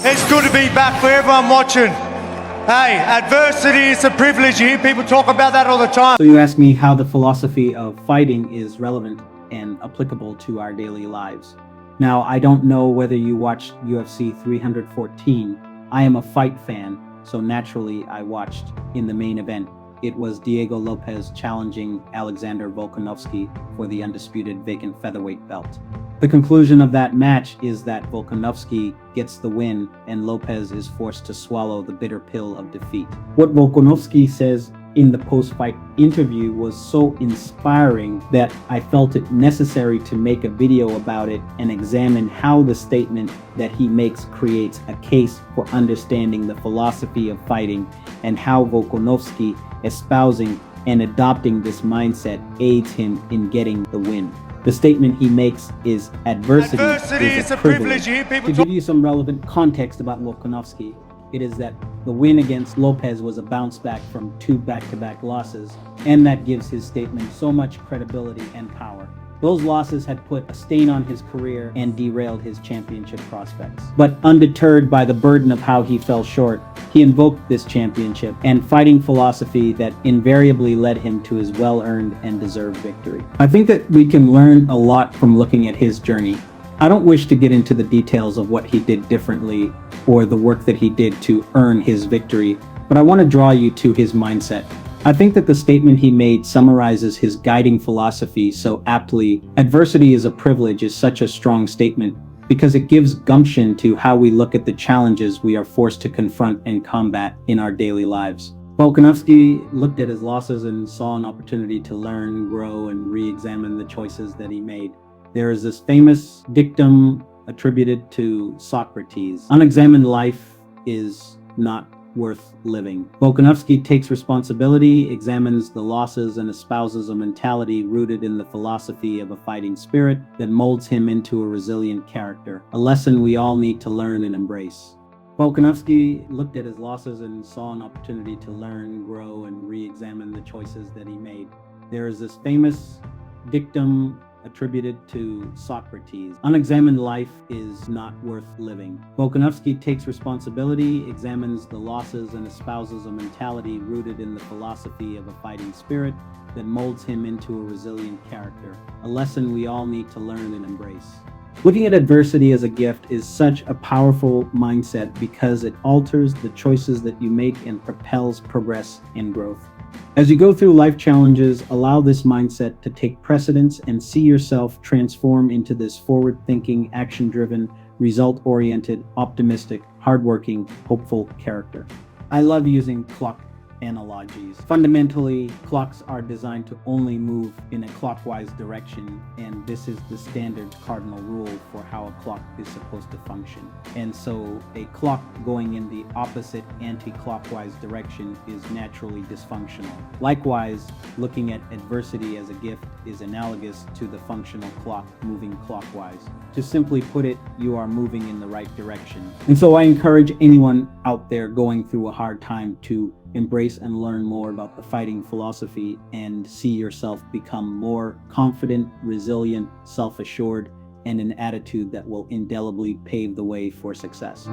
It's good to be back for everyone watching. Hey, adversity is a privilege. You hear people talk about that all the time. So you ask me how the philosophy of fighting is relevant and applicable to our daily lives. Now, I don't know whether you watched UFC 314. I am a fight fan, so naturally I watched in the main event. It was Diego Lopez challenging Alexander Volkanovski for the undisputed vacant featherweight belt. The conclusion of that match is that Volkonofski gets the win and Lopez is forced to swallow the bitter pill of defeat. What Volkonofski says in the post-fight interview was so inspiring that I felt it necessary to make a video about it and examine how the statement that he makes creates a case for understanding the philosophy of fighting and how Volkanovski espousing and adopting this mindset aids him in getting the win. The statement he makes is adversity is a privilege. To give you some relevant context about Volkanovski, it is that the win against Lopez was a bounce back from 2 back-to-back losses, and that gives his statement so much credibility and power. Those losses had put a stain on his career and derailed his championship prospects. But undeterred by the burden of how he fell short, he invoked this championship and fighting philosophy that invariably led him to his well-earned and deserved victory. I think that we can learn a lot from looking at his journey. I don't wish to get into the details of what he did differently or the work that he did to earn his victory, but I want to draw you to his mindset. I think that the statement he made summarizes his guiding philosophy so aptly. Adversity is a privilege is such a strong statement because it gives gumption to how we look at the challenges we are forced to confront and combat in our daily lives. Volkanovski looked at his losses and saw an opportunity to learn, grow, and re-examine the choices that he made. There is this famous dictum attributed to Socrates: unexamined life is not worth living. Volkanovski takes responsibility, examines the losses, and espouses a mentality rooted in the philosophy of a fighting spirit that molds him into a resilient character, a lesson we all need to learn and embrace. Volkanovski looked at his losses and saw an opportunity to learn, grow, and re-examine the choices that he made. There is this famous dictum attributed to Socrates: unexamined life is not worth living. Volkanovski takes responsibility, examines the losses, and espouses a mentality rooted in the philosophy of a fighting spirit that molds him into a resilient character, a lesson we all need to learn and embrace. Looking at adversity as a gift is such a powerful mindset because it alters the choices that you make and propels progress and growth. As you go through life challenges, allow this mindset to take precedence and see yourself transform into this forward-thinking, action-driven, result-oriented, optimistic, hardworking, hopeful character. I love using clock analogies. Fundamentally, clocks are designed to only move in a clockwise direction, and this is the standard cardinal rule for how a clock is supposed to function. And so a clock going in the opposite anti-clockwise direction is naturally dysfunctional. Likewise, looking at adversity as a gift is analogous to the functional clock moving clockwise. To simply put it, you are moving in the right direction. And so I encourage anyone out there going through a hard time to embrace and learn more about the fighting philosophy and see yourself become more confident, resilient, self-assured, and an attitude that will indelibly pave the way for success.